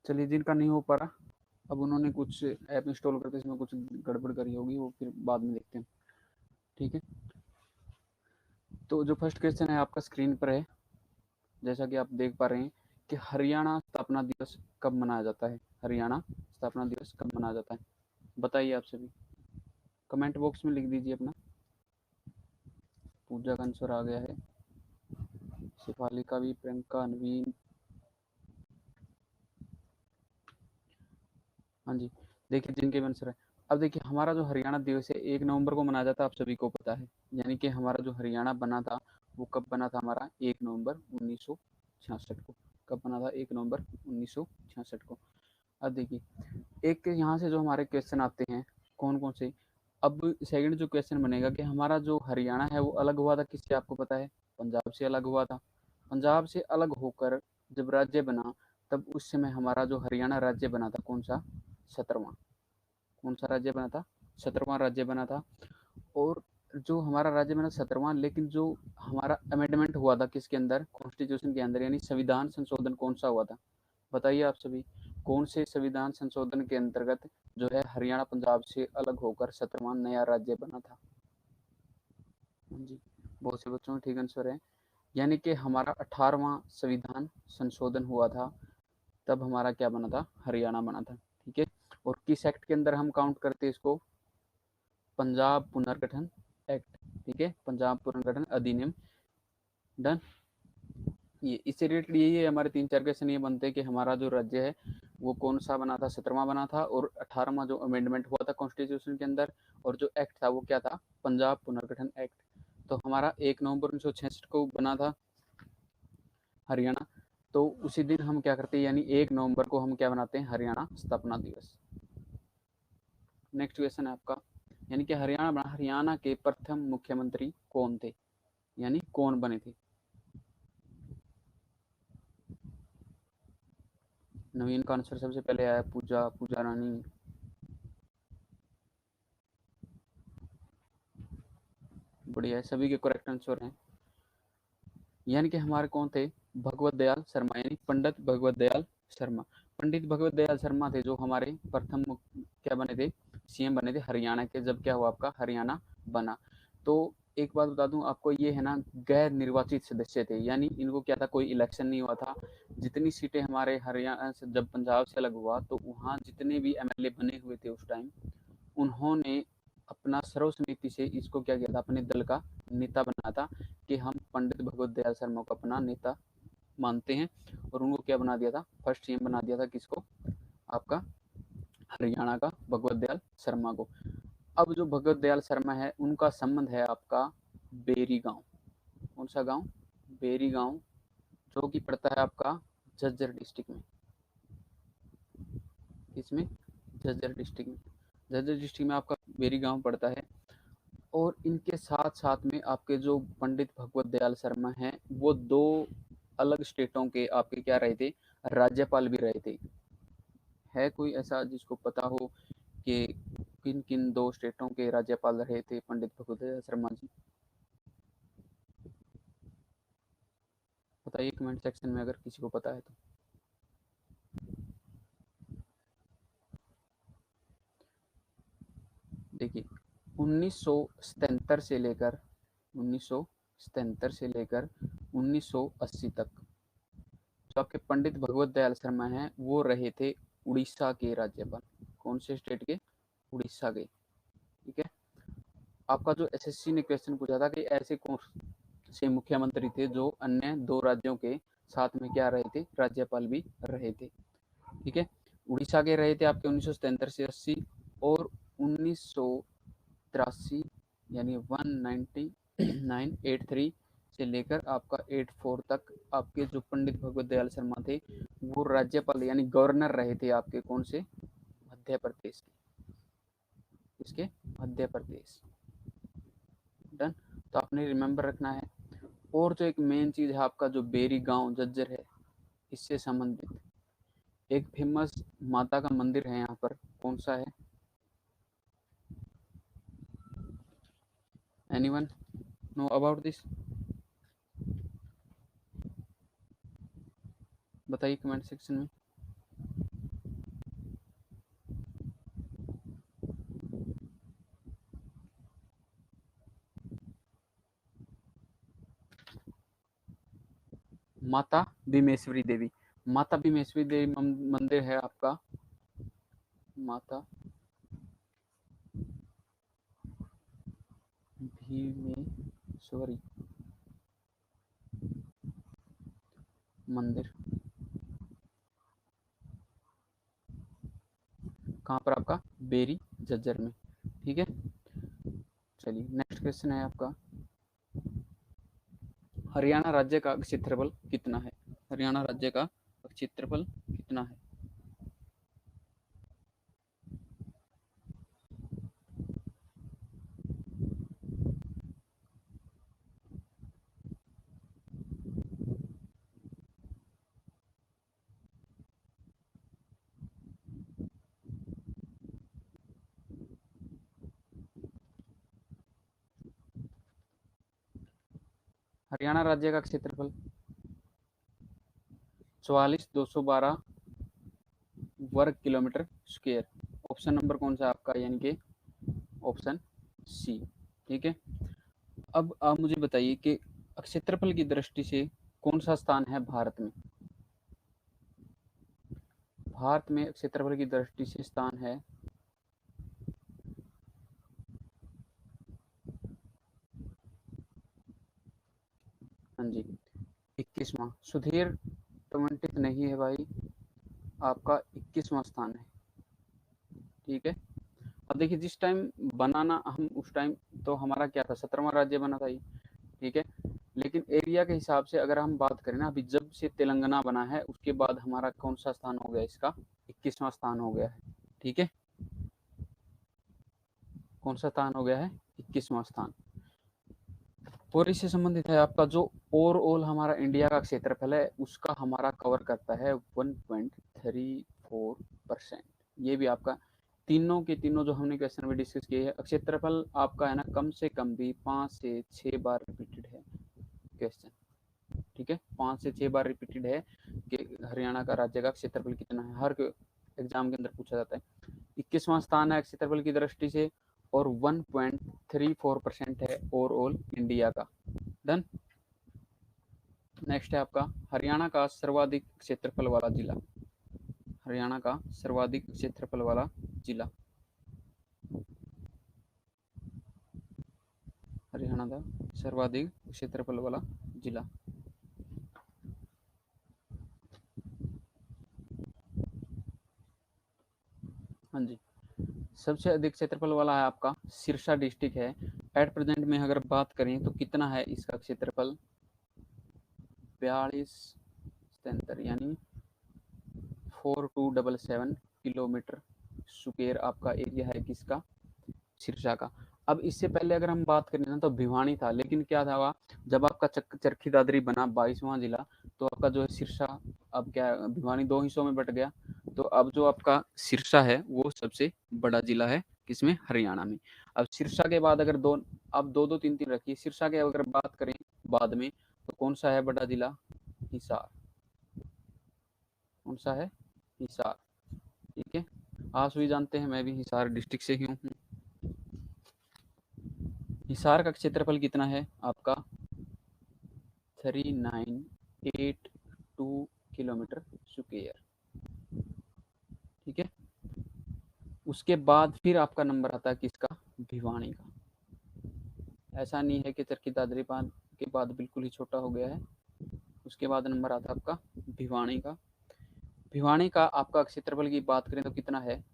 चलिए, जिनका नहीं हो पा रहा, अब उन्होंने कुछ ऐप इंस्टॉल करके इसमें कुछ गड़बड़ करी होगी, वो फिर बाद में देखते हैं। ठीक है, तो जो फर्स्ट क्वेश्चन है आपका स्क्रीन पर है, जैसा कि आप देख पा रहे हैं कि हरियाणा स्थापना दिवस कब मनाया जाता है। हरियाणा स्थापना दिवस कब मनाया जाता है, बताइए आप सभी, कमेंट बॉक्स में लिख दीजिए अपना। पूजा का आंसर आ गया है, शिफालिका भी, प्रियंका, नवीन, हाँ जी। देखिए, जिनके भी आंसर है, अब देखिए हमारा जो हरियाणा दिवस है 1 नवंबर को मनाया जाता है, आप सभी को पता है। यानी कि हमारा जो हरियाणा बना था वो कब बना था, हमारा 1 नवंबर 1966 को। कब बना था, 1 नवंबर 1966 को। अब देखिए, एक यहाँ से जो हमारे क्वेश्चन आते हैं, कौन कौन से। अब सेकंड जो क्वेश्चन बनेगा कि हमारा जो हरियाणा है वो अलग हुआ था किससे, आपको पता है, पंजाब से अलग हुआ था। पंजाब से अलग होकर जब राज्य बना, तब उस समय हमारा जो हरियाणा राज्य बना था, कौन सा, 17वां। कौन सा राज्य बना था, 17वां राज्य बना था। और जो हमारा राज्य बना 17वां, लेकिन जो हमारा अमेंडमेंट हुआ था किसके अंदर, कॉन्स्टिट्यूशन के अंदर, यानी संविधान संशोधन कौन सा हुआ था, बताइए आप सभी। कौन से संविधान संशोधन के अंतर्गत जो है हरियाणा पंजाब से अलग होकर 17वां नया राज्य बना था। जी, बहुत से बच्चों का ठीक आंसर है, यानी कि हमारा 18वां संविधान संशोधन हुआ था, तब हमारा क्या बना था, हरियाणा बना था। ठीक है, और किस एक्ट के अंदर हम काउंट करते हैं इसको, पंजाब पुनर्गठन एक्ट। ठीक है, पंजाब पुनर्गठन अधिनियम। डन। ये इससे रिलेटेड यही है, हमारे 3-4 क्वेश्चन ये बनते हैं कि हमारा जो राज्य है वो कौन सा बना था, 17वां बना था, और 18वां जो अमेंडमेंट हुआ था कॉन्स्टिट्यूशन के अंदर, और जो एक्ट था वो क्या था, पंजाब पुनर्गठन एक्ट। तो हमारा 1 नवंबर 1966 को बना था हरियाणा। तो उसी दिन हम क्या करते हैं, यानी 1 नवंबर को हम क्या बनाते हैं, हरियाणा स्थापना दिवस। नेक्स्ट क्वेश्चन है आपका, यानी कि हरियाणा के प्रथम मुख्यमंत्री कौन थे, यानी कौन बने थे। नवीन का आंसर सबसे पहले आया, पूजा, पूजा रानी। बढ़िया है, सभी के करेक्ट आंसर हैं। यानी कि हमारे कौन थे, भगवत दयाल शर्मा, यानी पंडित भगवत दयाल शर्मा। पंडित भगवत दयाल शर्मा थे जो हमारे प्रथम क्या बने थे, सीएम बने थे हरियाणा के, जब क्या हुआ आपका हरियाणा बना। तो एक बात बता दूं आपको, ये है ना गैर निर्वाचित सदस्य थे, यानी इनको क्या था, कोई इलेक्शन नहीं हुआ था। जितनी सीटें हमारे हरियाणा से जब पंजाब से अलग हुआ, तो वहाँ जितने भी एमएलए बने हुए थे उस टाइम, उन्होंने अपना सर्वसम्मति से इसको क्या किया था, अपने दल का नेता बनाया था, कि हम पंडित भगवत दयाल शर्मा को अपना नेता मानते हैं। और उनको क्या बना दिया था, फर्स्ट सीएम बना दिया था, किसको, आपका हरियाणा का भगवत दयाल शर्मा को। अब जो भगवत दयाल शर्मा है उनका संबंध है आपका बेरी गांव। कौन सा गांव, बेरी गांव, जो कि पड़ता है आपका झज्जर डिस्ट्रिक्ट में। इसमें झज्जर डिस्ट्रिक्ट में, झज्जर डिस्ट्रिक्ट में आपका बेरी गांव पड़ता है। और इनके साथ साथ में आपके जो पंडित भगवत दयाल शर्मा हैं, वो दो अलग स्टेटों के आपके क्या रहे थे, राज्यपाल भी रहे थे। है कोई ऐसा जिसको पता हो कि किन किन दो स्टेटों के राज्यपाल रहे थे पंडित भगवत दयाल शर्मा जी, बताइए कमेंट सेक्शन में अगर किसी को पता है तो। देखिए, 1977 से लेकर 1977 से लेकर 1980 तक जो आपके पंडित भगवत दयाल शर्मा हैं वो रहे थे उड़ीसा के राज्यपाल। कौन से स्टेट के, उड़ीसा के। ठीक है, आपका जो एसएससी ने क्वेश्चन पूछा था कि ऐसे कौन से मुख्यमंत्री थे जो अन्य दो राज्यों के साथ में क्या रहे थे, राज्यपाल भी रहे थे। ठीक है, उड़ीसा के रहे थे आपके 1977 से 80, और 1983 यानी 1983 से लेकर आपका 84 तक आपके जो पंडित भगवत दयाल शर्मा थे वो राज्यपाल यानी गवर्नर रहे थे आपके कौन से, मध्य प्रदेश के। इसके मध्य प्रदेश। डन। तो आपने रिमेंबर रखना है। और जो एक मेन चीज है आपका जो बेरी गांव झज्जर है, इससे संबंधित एक फेमस माता का मंदिर है यहाँ पर, कौन सा है, एनीवन नो अबाउट दिस, बताइए कमेंट सेक्शन में। माता भीमेश्वरी देवी। माता भीमेश्वरी देवी मंदिर है आपका, माता भीमेश्वरी मंदिर कहाँ पर आपका, बेरी झज्जर में। ठीक है, चलिए नेक्स्ट क्वेश्चन है आपका, हरियाणा राज्य का क्षेत्रफल कितना है? हरियाणा राज्य का क्षेत्रफल कितना है? हरियाणा राज्य का क्षेत्रफल 44,212 वर्ग किलोमीटर स्क्वायर। ऑप्शन नंबर कौन सा आपका, यानी कि ऑप्शन सी। ठीक है, अब आप मुझे बताइए कि क्षेत्रफल की दृष्टि से कौन सा स्थान है भारत में? भारत में क्षेत्रफल की दृष्टि से स्थान है, हाँ जी, 21वां। सुधीर 20 नहीं है भाई, आपका 21वां स्थान है। ठीक है, अब देखिए जिस टाइम बनाना हम उस टाइम तो हमारा क्या था, 17वां राज्य बना था ये। ठीक है, लेकिन एरिया के हिसाब से अगर हम बात करें ना, अभी जब से तेलंगाना बना है उसके बाद हमारा कौन सा स्थान हो गया, इसका 21वां स्थान हो गया है। ठीक है, कौन सा स्थान हो गया है, 21वां स्थान। और इससे संबंधित है आपका जो ओवरऑल हमारा इंडिया का क्षेत्रफल है उसका हमारा कवर करता है 1.34%। ये भी आपका तीनों के तीनों जो हमने क्वेश्चन में डिस्कस किए हैं, क्षेत्रफल आपका है ना कम से कम भी 5 से 6 बार रिपीटेड है क्वेश्चन। ठीक है, 5 से 6 बार रिपीटेड है कि हरियाणा का राज्य का क्षेत्रफल कितना है, हर एग्जाम के अंदर पूछा जाता है। 21वां स्थान है क्षेत्रफल की दृष्टि से और 1.34% है ओवरऑल इंडिया का। डन। नेक्स्ट है आपका हरियाणा का सर्वाधिक क्षेत्रफल वाला जिला। हरियाणा का सर्वाधिक क्षेत्रफल वाला जिला, हरियाणा का सर्वाधिक क्षेत्रफल वाला जिला। हाँ जी, सबसे अधिक क्षेत्रफल वाला है आपका सिरसा डिस्ट्रिक्ट है। एट प्रेजेंट में अगर बात करें तो कितना है इसका क्षेत्रफल, 42 यानी 4277 किलोमीटर स्क्वायर आपका एरिया है किसका, सिरसा का। अब इससे पहले अगर हम बात करें ना तो भिवानी था, लेकिन क्या था वहाँ, जब आपका चरखी दादरी बना 22वां जिला, तो आपका जो है सिरसा, अब क्या भिवानी दो हिस्सों में बट गया, तो अब जो आपका सिरसा है वो सबसे बड़ा जिला है किसमें, हरियाणा में। अब सिरसा के बाद अगर दो, अब दो दो तीन तीन रखिए, सिरसा के अगर बात करें बाद में तो कौन सा है बड़ा जिला, हिसार। कौन सा है, हिसार। ठीक है, आप सभी जानते हैं मैं भी हिसार डिस्ट्रिक्ट से ही हूँ। हिसार का क्षेत्रफल कितना है आपका, 3982 किलोमीटर स्क्वायर। ठीक है, उसके बाद फिर आपका नंबर आता है किसका, भिवानी का। ऐसा नहीं है कि चरखी दादरी पान के बाद बिल्कुल ही छोटा हो गया है, उसके बाद नंबर आता है आपका भिवानी का। भिवानी का आपका क्षेत्रफल की बात करें तो कितना है,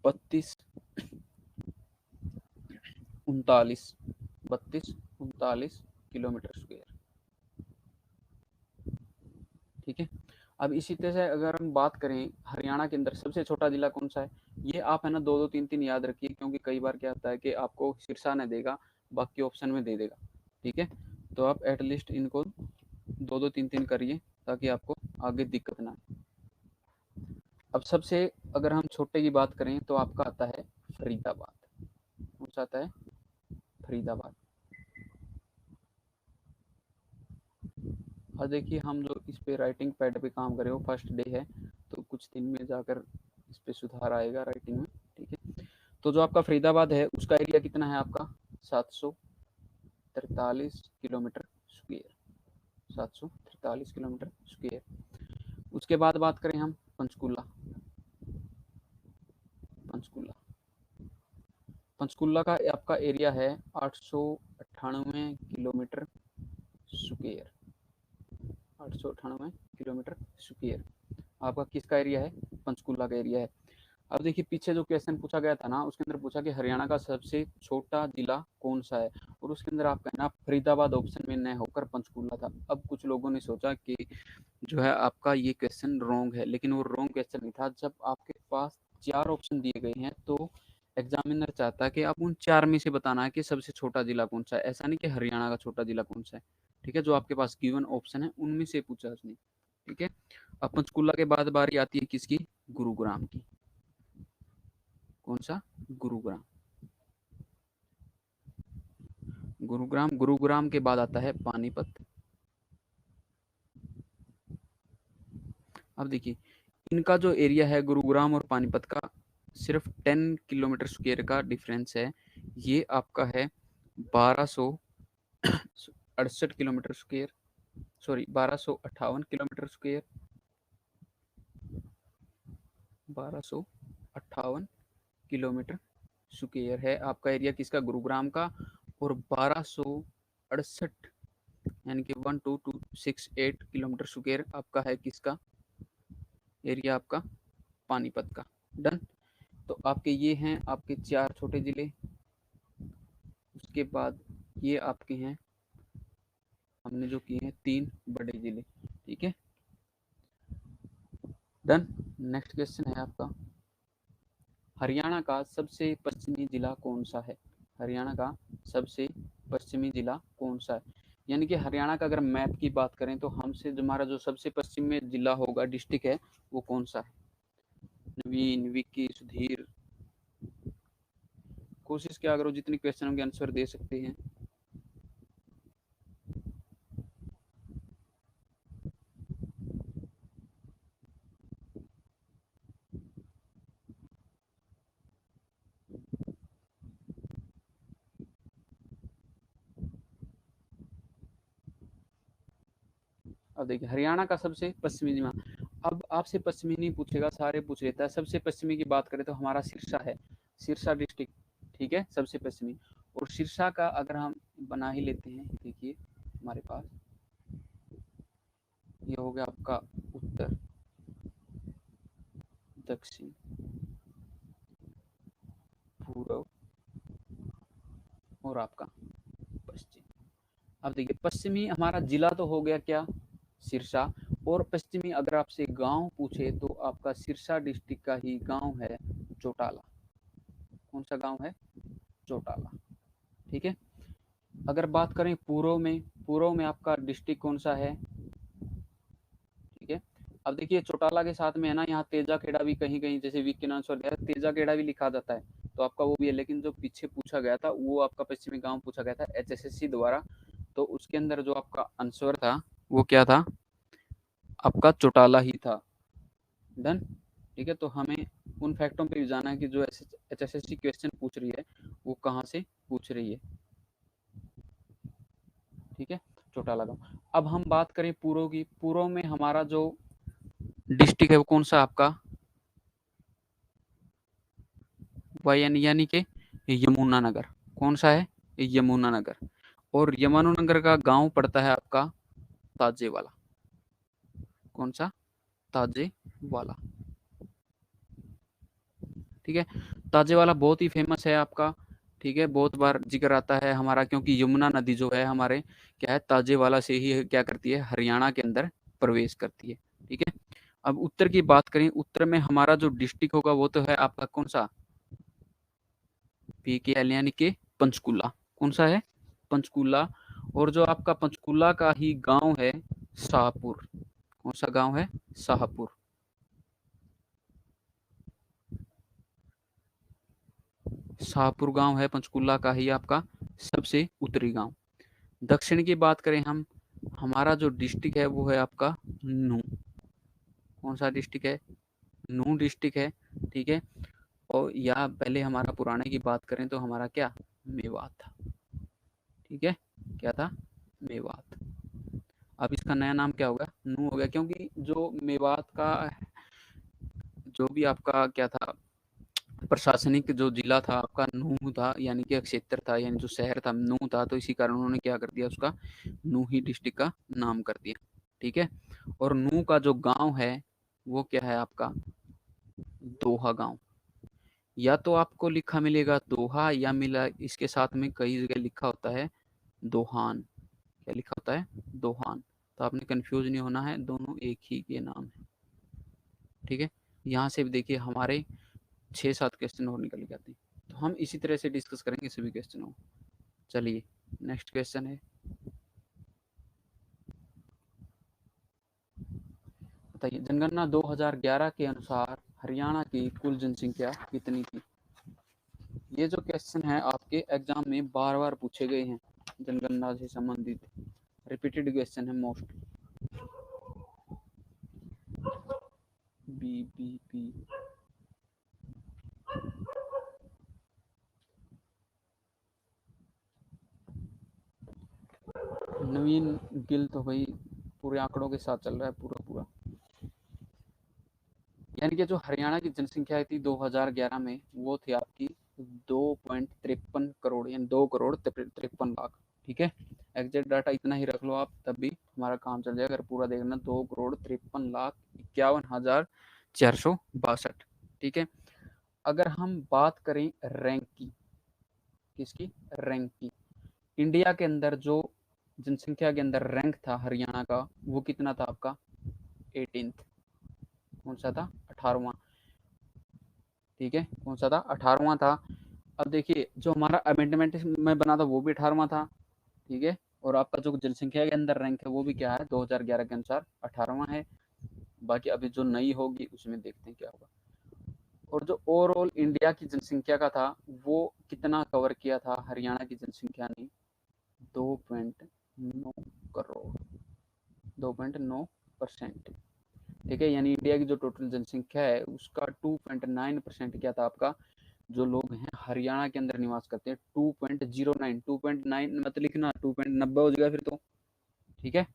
3239 किलोमीटर स्क्वायर। ठीक है, अब इसी तरह से अगर हम बात करें हरियाणा के अंदर सबसे छोटा जिला कौन सा है, ये आप है ना दो दो तीन तीन याद रखिए, क्योंकि कई बार क्या होता है कि आपको सिरसा न देगा, बाकी ऑप्शन में दे देगा। ठीक है, तो आप एटलीस्ट इनको दो दो तीन तीन करिए ताकि आपको आगे दिक्कत ना आए। अब सबसे अगर हम छोटे की बात करें तो आपका आता है फरीदाबाद। कौन सा आता है, फरीदाबाद। और देखिए हम जो इस पे राइटिंग पैड पे काम कर रहे हो, फर्स्ट डे है तो कुछ दिन में जाकर इस पे सुधार आएगा राइटिंग में। ठीक है, तो जो आपका फरीदाबाद है उसका एरिया कितना है आपका, 743 किलोमीटर स्क्वायर। 743 kilometre square. उसके बाद बात करें हम पंचकुला। पंचकुला का आपका एरिया है 898 किलोमीटर स्क्वायर। 898 किलोमीटर स्क्वायर आपका किसका एरिया है? पंचकुला का एरिया है। अब देखिए पीछे जो क्वेश्चन पूछा गया था ना, उसके अंदर पूछा कि हरियाणा का सबसे छोटा जिला कौन सा है, और उसके अंदर आपका ना फरीदाबाद ऑप्शन में न होकर पंचकुला था। अब कुछ लोगों ने सोचा कि जो है आपका ये क्वेश्चन रॉन्ग है, लेकिन वो रॉन्ग क्वेश्चन नहीं था। जब आपके पास 4 ऑप्शन दिए गए हैं तो एग्जामिनर चाहता है कि आप उन 4 में से बताना है कि सबसे छोटा जिला कौन सा है, ऐसा नहीं कि हरियाणा का छोटा जिला कौन सा है। ठीक है, जो आपके पास गिवन ऑप्शन है उनमें से पूछा उसने। ठीक है, अब पंचकुला के बाद बारी आती है किसकी? गुरुग्राम की। कौन सा? गुरुग्राम। गुरुग्राम के बाद आता है पानीपत। अब देखिए इनका जो एरिया है गुरुग्राम और पानीपत का सिर्फ 10 किलोमीटर स्क्वायर का डिफरेंस है। ये आपका है 1268 kilometre square, sorry 1258 kilometre square, 1258 kilometre square है आपका एरिया किसका? गुरुग्राम का। और 1268 यानी कि 12268 किलोमीटर स्क्वायर आपका है किसका एरिया? आपका पानीपत का। डन। तो आपके ये हैं आपके 4 छोटे जिले। उसके बाद ये आपके हैं हमने जो किए हैं 3 बड़े जिले। ठीक है, डन। नेक्स्ट क्वेश्चन है आपका, हरियाणा का सबसे पश्चिमी जिला कौन सा है? हरियाणा का सबसे पश्चिमी जिला कौन सा है? यानी कि हरियाणा का अगर मैप की बात करें तो हमसे हमारा जो सबसे पश्चिम में जिला होगा, डिस्ट्रिक्ट है, वो कौन सा है? नवीन, विक्की, सुधीर, कोशिश क्या करो जितनी क्वेश्चनों के आंसर दे सकते हैं। अब देखिए हरियाणा का सबसे पश्चिमी जिला, अब आपसे पश्चिमी नहीं पूछेगा, सारे पूछ लेता है। सबसे पश्चिमी की बात करें तो हमारा सिरसा है, सिरसा डिस्ट्रिक्ट। ठीक है, सबसे पश्चिमी। और सिरसा का अगर हम बना ही लेते हैं, देखिए हमारे पास ये हो गया आपका उत्तर, दक्षिण, पूर्व और आपका पश्चिम। अब देखिए पश्चिमी हमारा जिला तो हो गया क्या? सिरसा। और पश्चिमी अगर आपसे गांव पूछे तो आपका सिरसा डिस्ट्रिक्ट का ही गांव है चौटाला। कौन सा गांव है? चौटाला। ठीक है, अगर बात करें पूर्व में आपका डिस्ट्रिक्ट कौन सा है? ठीक है, अब देखिए चौटाला के साथ में है ना यहाँ तेजा खेड़ा भी कहीं कहीं, जैसे वीक के नाम से तेजा खेड़ा भी लिखा जाता है, तो आपका वो भी है। लेकिन जो पीछे पूछा गया था वो आपका पश्चिमी गांव पूछा गया था HSSC द्वारा, तो उसके अंदर जो आपका आंसर था वो क्या था? आपका चौटाला ही था। डन। ठीक है, तो हमें उन फैक्टों पे भी जाना है कि जो HSSC क्वेश्चन पूछ रही है वो कहाँ से पूछ रही है। ठीक है, चौटाला गांव। अब हम बात करें पूर्व की, पूर्व में हमारा जो डिस्ट्रिक्ट है वो कौन सा आपका? यानी कि यमुनानगर। कौन सा है? यमुनानगर। और यमुनानगर का गांव पड़ता है आपका ताजेवाला। कौन सा? ताजेवाला। ठीक है, ताजेवाला बहुत ही फेमस है आपका। ठीक है, बहुत बार जिक्र आता है हमारा, क्योंकि यमुना नदी जो है हमारे क्या है, ताजेवाला से ही क्या करती है, हरियाणा के अंदर प्रवेश करती है। ठीक है, अब उत्तर की बात करें, उत्तर में हमारा जो डिस्ट्रिक्ट होगा वो तो है आपका कौन सा? PKL यानी कि पंचकुला। कौन सा है? पंचकुला। और जो आपका पंचकुला का ही गांव है शाहपुर। कौन सा गांव है? शाहपुर। शाहपुर गांव है पंचकुला का ही आपका सबसे उत्तरी गांव। दक्षिण की बात करें हम, हमारा जो डिस्ट्रिक्ट है वो है आपका नू। कौन सा डिस्ट्रिक्ट है? नू डिस्ट्रिक्ट है। ठीक है, और या पहले हमारा पुराने की बात करें तो हमारा क्या? मेवात था। ठीक है, क्या था? मेवात। अब इसका नया नाम क्या होगा, नू हो गया, क्योंकि जो मेवात का जो भी आपका क्या था प्रशासनिक जो जिला था आपका नूह था, यानी कि क्षेत्र था, यानी जो शहर था नूह था, तो इसी कारण उन्होंने क्या कर दिया, उसका नूही डिस्ट्रिक्ट का नाम कर दिया। ठीक है, और नूह का जो गांव है वो क्या है आपका, दोहा गांव। या तो आपको लिखा मिलेगा दोहा, या मिला इसके साथ में कई जगह लिखा होता है दोहान। क्या लिखा होता है, दोहान। तो आपने कंफ्यूज नहीं होना है, दोनों एक ही के नाम है। ठीक है, यहाँ से भी देखिए हमारे 6-7 क्वेश्चन और निकल के आते हैं, तो हम इसी तरह से डिस्कस करेंगे सभी क्वेश्चनों को। चलिए नेक्स्ट क्वेश्चन है, बताइए जनगणना 2011 के अनुसार हरियाणा की कुल जनसंख्या कितनी थी। ये जो क्वेश्चन है आपके एग्जाम में बार बार पूछे गए हैं, जनगणना से संबंधित रिपीटेड क्वेश्चन है मोस्ट। बी बी बी नवीन गिल तो भाई पूरे आंकड़ों के साथ चल रहा है पूरा पूरा। यानी कि जो हरियाणा की जनसंख्या थी 2011 में, वो थी आपकी 2.53 करोड़, यानी 2 करोड़ 53 लाख। ठीक है, एग्जैक्ट डाटा इतना ही रख लो आप, तब भी हमारा काम चल जाएगा। अगर पूरा देखना 2 करोड़ 53 लाख 51,462। ठीक है, अगर हम बात करें रैंक की, किसकी, रैंक की, इंडिया के अंदर जो जनसंख्या के अंदर रैंक था हरियाणा का, वो कितना था आपका, 18th। कौन सा था, 18वां। ठीक है, कौन सा था, 18वां था। अब देखिए जो हमारा अमेंडमेंट में बना था वो भी 18वां था। ठीक है, और आपका जो जनसंख्या के अंदर रैंक है वो भी क्या है, 2011 के अनुसार 18वां है। बाकी अभी जो नई होगी उसमें देखते हैं क्या होगा। और जो ओवरऑल इंडिया की जनसंख्या का था, वो कितना कवर किया था हरियाणा की जनसंख्या ने, 2.9 करोड़, 2.9%। ठीक है, यानी इंडिया की जो टोटल जनसंख्या है उसका 2.9% क्या था आपका, जो लोग हैं हरियाणा के अंदर निवास करते हैं। 2.09, 2.9 मत लिखना, 2.90 हो जाएगा फिर तो। ठीक है,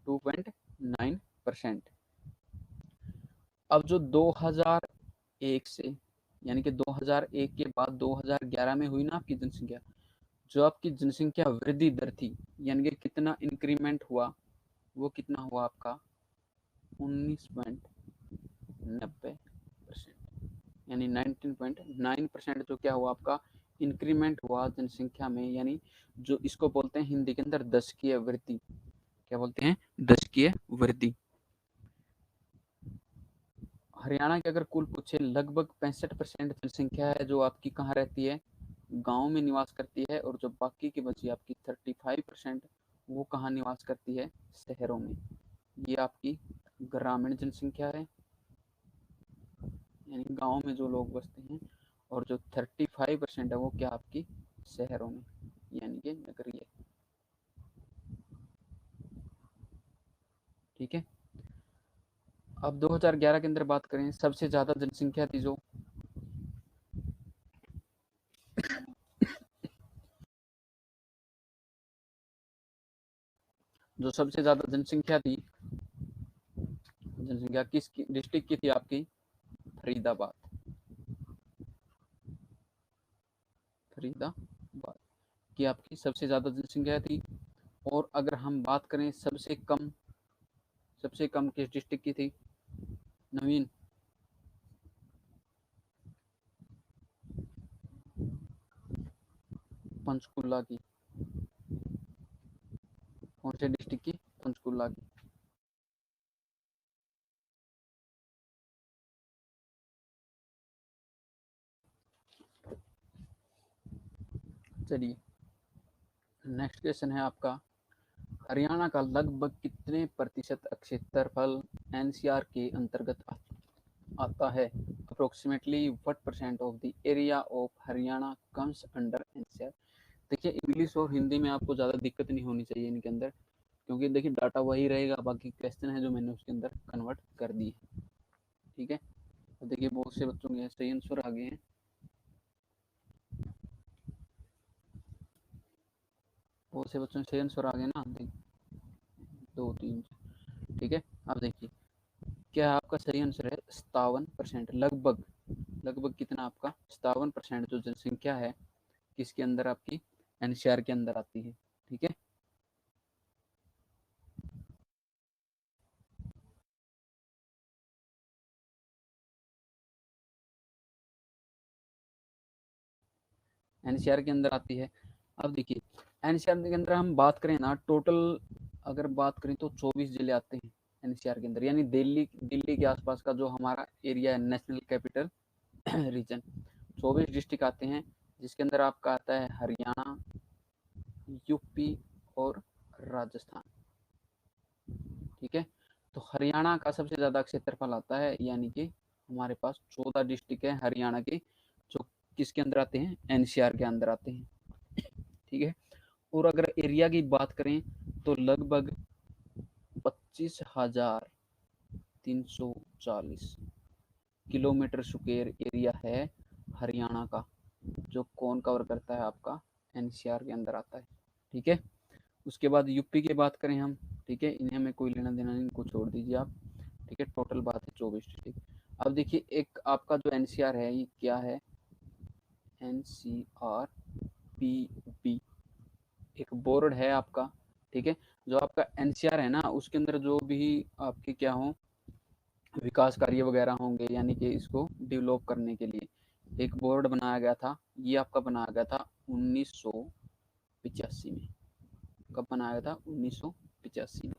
2.9%। अब जो 2001 से, यानी कि 2001 के बाद 2011 में हुई ना आपकी जनसंख्या, जो आपकी जनसंख्या वृद्धि दर थी, यानी कि कितना इंक्रीमेंट हुआ, वो कितना हुआ आपका, 19.90%, यानी 19.9% जो क्या हुआ आपका इंक्रीमेंट हुआ जनसंख्या में। यानी जो इसको बोलते हैं हिंदी के अंदर दशकीय वृद्धि। क्या बोलते हैं, दशकीय वृद्धि। हरियाणा के अगर कुल पूछे, लगभग 65% जनसंख्या है जो आपकी कहाँ रहती है, गांव में निवास करती है, और जो बाकी की बची आपकी 35% वो कहाँ निवास करती है, शहरों में। ये आपकी ग्रामीण जनसंख्या है, यानी गांव में जो लोग बसते हैं। और जो 35% है वो क्या आपकी शहरों में, यानी कि नगरीय। ठीक है, अब 2011 के अंदर बात करें, सबसे ज्यादा जनसंख्या थी जो सबसे ज्यादा जनसंख्या थी, जनसंख्या किस डिस्ट्रिक्ट की थी आपकी, फरीदाबाद। फरीदाबाद की आपकी सबसे ज्यादा जनसंख्या थी। और अगर हम बात करें सबसे कम किस डिस्ट्रिक्ट की थी, नवीन, पंचकुला की। कौन से डिस्ट्रिक्ट की, पंचकुला की। चलिए नेक्स्ट क्वेश्चन है आपका, हरियाणा का लगभग कितने प्रतिशत क्षेत्रफल एनसीआर के अंतर्गत आता है। Approximately what percent of the area of Haryana comes under NCR. देखिए इंग्लिश और हिंदी में आपको ज़्यादा दिक्कत नहीं होनी चाहिए इनके अंदर, क्योंकि देखिए डाटा वही रहेगा, बाकी क्वेश्चन है जो मैंने उसके अंदर कन्वर्ट कर दी है। ठीक है, तो देखिए बहुत से बच्चों के सही आंसर आ गए हैं, बहुत से बच्चों के सही आंसर आ गए ना। 2 3 ठीक है। अब देखिए क्या आपका सही आंसर है 57%। लगभग लगभग कितना आपका 57% जो जनसंख्या है किसके अंदर आपकी एनसीआर के अंदर आती है। ठीक है। एनसीआर के अंदर आती है। अब देखिए एनसीआर के अंदर हम बात करें ना, टोटल अगर बात करें तो 24 जिले आते हैं एनसीआर के अंदर, यानी दिल्ली दिल्ली के आसपास का जो हमारा एरिया है नेशनल कैपिटल रीजन, 24 डिस्ट्रिक्ट आते हैं, जिसके अंदर आपका आता है हरियाणा, यूपी और राजस्थान। ठीक है। तो हरियाणा का सबसे ज्यादा क्षेत्रफल आता है, यानी कि हमारे पास 14 डिस्ट्रिक्ट है हरियाणा के, जो किसके अंदर आते हैं एनसीआर के अंदर आते हैं। ठीक है। और अगर एरिया की बात करें तो लगभग 25,340 किलोमीटर स्क्वायर एरिया है हरियाणा का, जो कौन कवर करता है आपका एनसीआर के अंदर आता है। ठीक है। उसके बाद यूपी की बात करें हम, ठीक है, इन्हें हमें कोई लेना देना नहीं, इनको छोड़ दीजिए आप। ठीक है। टोटल बात है 24 डिस्ट्रिक्ट। अब देखिए एक आपका जो एनसीआर है ये क्या है, एनसीआर पीबी एक बोर्ड है आपका। ठीक है। जो आपका एनसीआर है ना उसके अंदर जो भी आपके क्या हो विकास कार्य वगैरह होंगे, यानी कि इसको डेवलप करने के लिए एक बोर्ड बनाया गया था। ये आपका बनाया गया था 1985 में। कब बनाया गया था? 1985 में।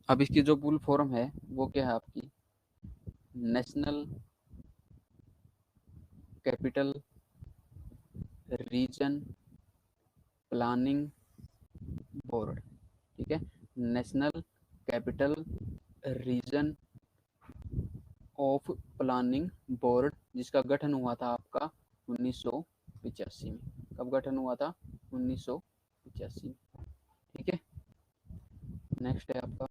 अब इसकी जो फुल फॉर्म है वो क्या है आपकी, national capital region planning board. ठीक है। National capital region of planning board, जिसका गठन हुआ था आपका 1985 में। कब गठन हुआ था? 1985 में। ठीक है। नेक्स्ट है आपका,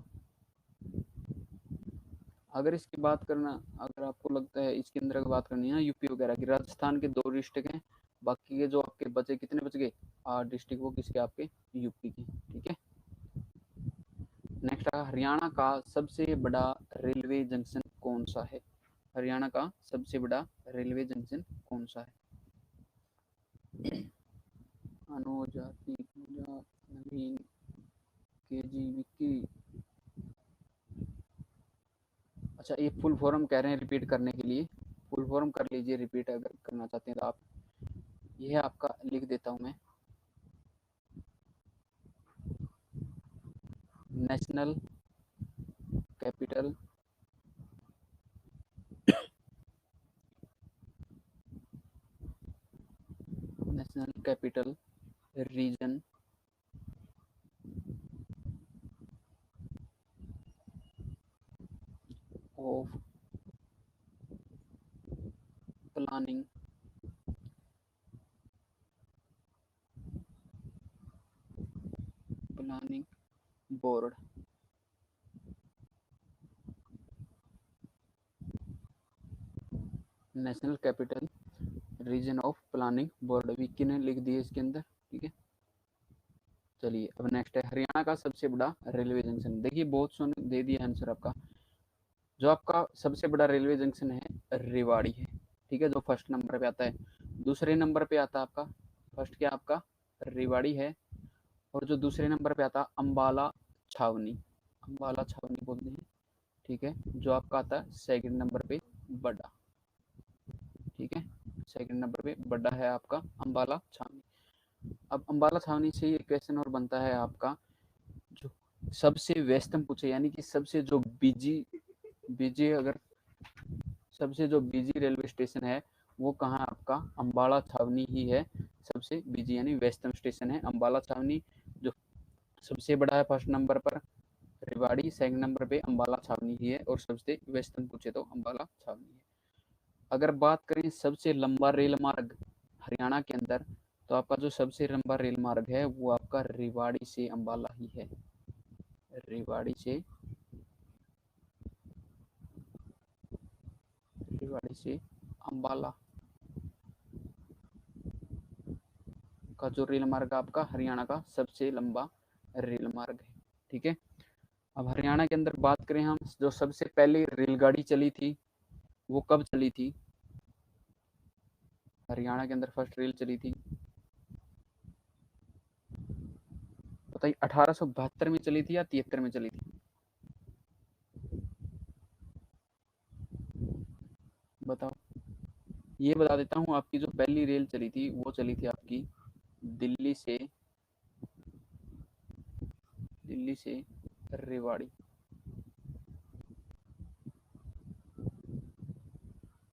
अगर इसकी बात करना, अगर आपको लगता है इसके अंदर बात करनी है यूपी वगैरह की, राजस्थान के 2 डिस्ट्रिक्ट हैं, बाकी के जो आपके बचे कितने बच गए 8 डिस्ट्रिक्ट, वो किसके आपके यूपी के। ठीक है। नेक्स्ट है हरियाणा का सबसे बड़ा रेलवे जंक्शन कौन सा है? हरियाणा का सबसे बड़ा रेलवे जंक्शन कौन सा है? अनुजाति नवीन केजी विक्की। अच्छा ये फुल फॉर्म कह रहे हैं रिपीट करने के लिए, फुल फॉर्म कर लीजिए रिपीट अगर करना चाहते हैं तो आप। ये आपका लिख देता हूँ मैं, national capital national capital region of planning planning board. National capital region of planning board Vicky ने लिख दिए इसके अंदर। ठीक है। चलिए अब नेक्स्ट है हरियाणा का सबसे बड़ा रेलवे जंक्शन। देखिए बहुत सुन दे दिया आंसर आपका। जो आपका सबसे बड़ा रेलवे जंक्शन है रेवाड़ी है। ठीक है, जो फर्स्ट नंबर पे आता है। दूसरे नंबर पे आता है आपका, फर्स्ट क्या आपका रेवाड़ी है, और जो दूसरे नंबर पे आता है अम्बाला छावनी, अम्बाला छावनी बोलते हैं। ठीक है। जो आपका आता है सेकंड नंबर पे बड़ा। ठीक है। सेकंड नंबर पे बड़ा है आपका अम्बाला छावनी। अब अम्बाला छावनी से ये क्वेश्चन और बनता है आपका, जो सबसे व्यस्तम पूछे, यानी कि सबसे जो बिजी बिजी अगर सबसे जो बिजी रेलवे स्टेशन है वो कहाँ है आपका अम्बाला छावनी ही है। सबसे बिजी यानी व्यस्तम स्टेशन है अम्बाला छावनी। जो सबसे बड़ा है फर्स्ट नंबर पर रेवाड़ी, सेकंड नंबर पे अम्बाला छावनी ही है, और सबसे वेस्टर्न पूछे तो अम्बाला छावनी है। अगर बात करें सबसे लंबा रेल मार्ग हरियाणा के अंदर, तो आपका जो सबसे लंबा रेल मार्ग है वो आपका रेवाड़ी से अम्बाला ही है। रेवाड़ी से अम्बाला का जो रेल मार्ग आपका हरियाणा का सबसे लंबा रेल मार्ग है। ठीक है। अब हरियाणा के अंदर बात करें हम, जो सबसे पहले रेलगाड़ी चली थी वो कब चली थी? हरियाणा के अंदर फर्स्ट रेल चली थी, बताइए, 1872 में चली थी या 73 में चली थी? बताओ। ये बता देता हूँ, आपकी जो पहली रेल चली थी वो चली थी आपकी दिल्ली से रेवाड़ी।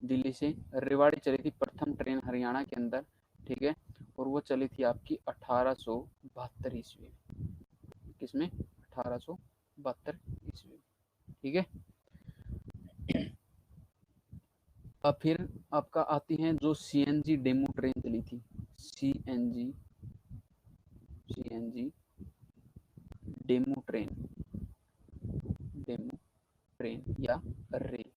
दिल्ली से रेवाड़ी चली थी प्रथम ट्रेन हरियाणा के अंदर, ठीक है। और वो चली थी आपकी 1872 ईस्वी में। किसमें? 1872 ईस्वी में, ठीक है। अब फिर आपका आती हैं जो सीएनजी डेमू ट्रेन चली थी, CNG CNG DEMU train, DEMU train या रेल,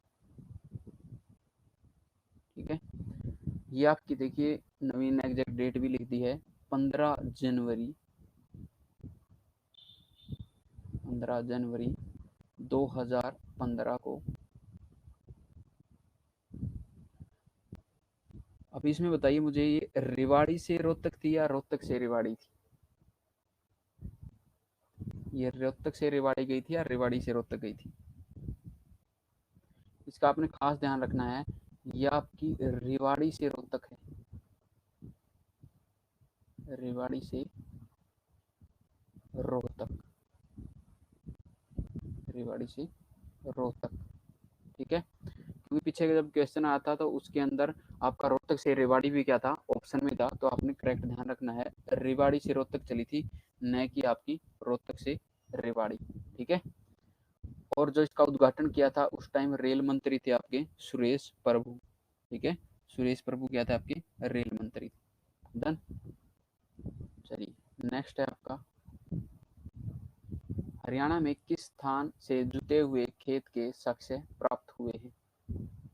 ठीक है। ये आपकी देखिए नवीन एग्जैक्ट डेट भी लिख दी है, 15 जनवरी 2015 को। अब इसमें बताइए मुझे, ये रेवाड़ी से रोहतक थी या रोहतक से रेवाड़ी थी? ये रोहतक से रेवाड़ी गई थी या रेवाड़ी से रोहतक गई थी? इसका आपने खास ध्यान रखना है, ये आपकी रेवाड़ी से रोहतक है, रेवाड़ी से रोहतक, रेवाड़ी से रोहतक, ठीक है। क्योंकि पीछे का जब क्वेश्चन आया था तो उसके अंदर आपका रोहतक से रेवाड़ी भी क्या था, ऑप्शन में था, तो आपने करेक्ट ध्यान रखना है, रेवाड़ी से रोहतक चली थी, न कि आपकी रोहतक से रेवाड़ी, ठीक है। और जो इसका उद्घाटन किया था उस टाइम रेल मंत्री थे आपके सुरेश प्रभु, ठीक है। सुरेश प्रभु क्या थे आपके? रेल मंत्री। डन। चलिए नेक्स्ट है आपका, हरियाणा में किस स्थान से जुते हुए खेत के साक्ष्य प्राप्त हुए हैं?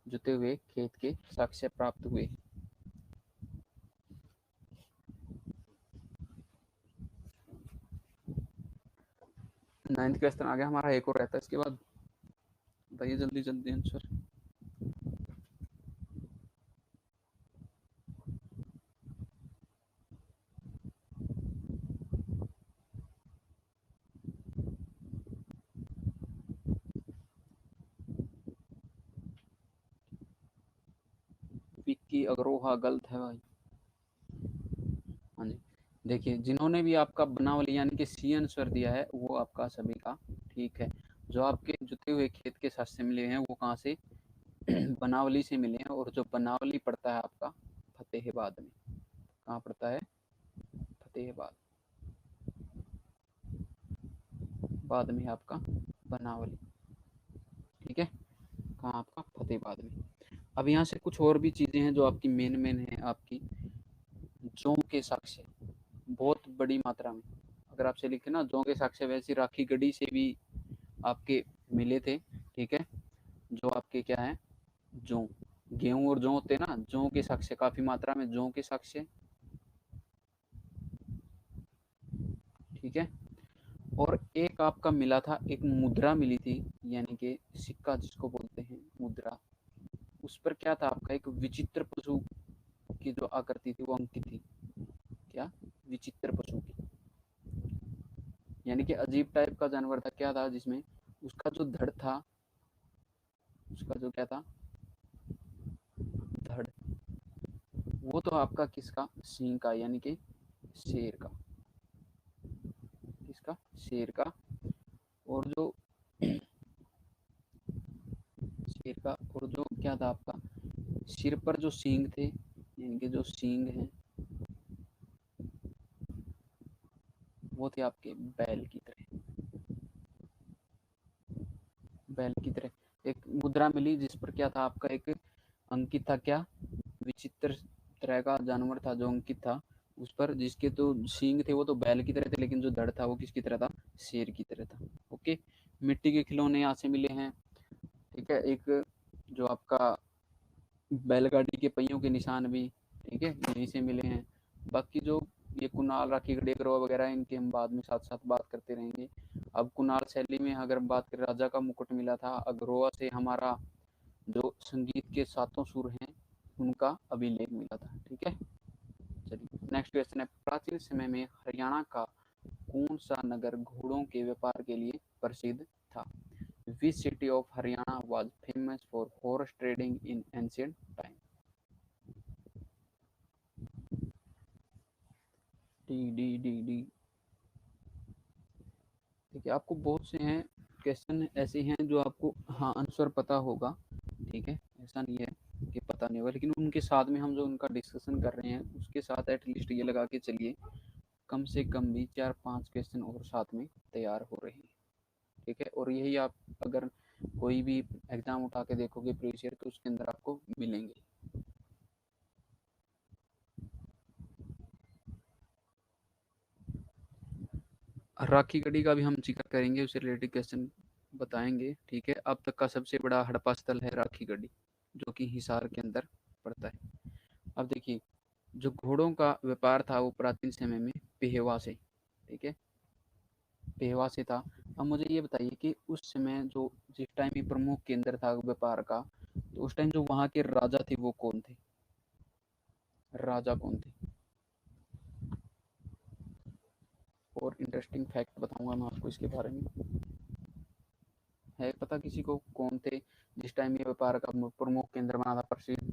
जुते हुए खेत के साक्ष्य प्राप्त हुए हैं। नाइन्थ क्वेश्चन आ गया हमारा, एक और रहता है इसके बाद, बताइए जल्दी जल्दी आंसर। विक्की अग्रोहा गलत है भाई। हाँ जी, देखिए जिन्होंने भी आपका बनावली यानी कि सी आंसर दिया है वो आपका सभी का ठीक है। जो आपके जुते हुए खेत के साक्ष्य मिले हैं वो कहाँ से? बनावली से मिले हैं, और जो बनावली पड़ता है आपका फतेहाबाद में। कहाँ पड़ता है? फतेहाबाद, बाद में आपका बनावली, ठीक है। कहाँ आपका? फतेहाबाद में। अब यहाँ से कुछ और भी चीजें हैं जो आपकी मेन मेन है, आपकी जौ के साक्ष्य बहुत बड़ी मात्रा में, अगर आपसे लिखे ना जौ के साक्ष्य, वैसे राखी गढ़ी से भी आपके मिले थे, ठीक है। जो आपके क्या है, जौ, गेहूं और जौ होते हैं ना, जौ के साक्ष्य काफी मात्रा में, जौ के साक्ष्य, ठीक है। और एक आपका मिला था, एक मुद्रा मिली थी, यानी कि सिक्का जिसको बोलते हैं मुद्रा, उस पर क्या था आपका, एक विचित्र पशु की जो आकृति थी वो अंकित थी। क्या? विचित्र पशु की, यानी कि अजीब टाइप का जानवर था, क्या था जिसमें उसका जो धड़ था, उसका जो क्या था, धड़, वो तो आपका किसका? सिंह का, यानी कि शेर का, किसका? शेर का। और जो शेर का, और जो क्या था आपका, सिर पर जो सींग थे, यानी कि जो सींग हैं वो थे आपके बैल की तरह, बैल की तरह। एक मुद्रा मिली जिस पर क्या था आपका, एक अंकित था, क्या? विचित्र तरह का जानवर था जो अंकित था उस पर, जिसके तो सींग थे वो तो बैल की तरह थे, लेकिन जो धड़ था वो किसकी तरह था? शेर की तरह था। ओके। मिट्टी के खिलौने यहाँ से मिले हैं, ठीक है। एक जो आपका बैलगाड़ी के पहियों के निशान भी, ठीक है, यहीं से मिले हैं। बाकी जो ये कुनाल, राखी गढ़ी, अग्रवा वगैरह, इनके हम बाद में साथ साथ बात करते रहेंगे। अब कुणाल शैली में अगर बात करें, राजा का मुकुट मिला था। अग्रोहा से हमारा जो संगीत के सातों सुर हैं उनका अभिलेख मिला था। ठीक है, चलिए नेक्स्ट क्वेश्चन है, प्राचीन समय में हरियाणा का कौन सा नगर घोड़ों के व्यापार के लिए प्रसिद्ध था? Which city of Haryana was famous for horse trading in ancient time? D D D D. देखिए आपको बहुत से हैं क्वेश्चन ऐसे हैं जो आपको हाँ आंसर पता होगा। ठीक है, ऐसा नहीं है कि पता नहीं होगा, लेकिन उनके साथ में हम जो उनका डिस्कशन कर रहे हैं उसके साथ एटलीस्ट ये लगा के चलिए कम से कम भी 4-5 क्वेश्चन और साथ में तैयार हो रहे हैं। ठीक है, और यही आप अगर कोई भी एग्जाम उठा के देखोगे प्रीवियस ईयर तो उसके अंदर आपको मिलेंगे। राखी गढ़ी का भी हम जिक्र करेंगे, उससे रिलेटेड क्वेश्चन बताएंगे। ठीक है, अब तक का सबसे बड़ा हड़प्पा स्थल है राखी गढ़ी, जो कि हिसार के अंदर पड़ता है। अब देखिए जो घोड़ों का व्यापार था वो प्राचीन समय में पेहवा से, ठीक है, पेहवा से था। अब मुझे ये बताइए कि उस समय जो जिस टाइम ये प्रमुख केंद्र था व्यापार का, तो उस टाइम जो वहाँ के राजा थे वो कौन थे? राजा कौन थे? और इंटरेस्टिंग फैक्ट बताऊंगा मैं आपको इसके बारे में। है पता किसी को कौन थे जिस टाइम ये व्यापार का प्रमुख केंद्र बना था, प्रसिद्ध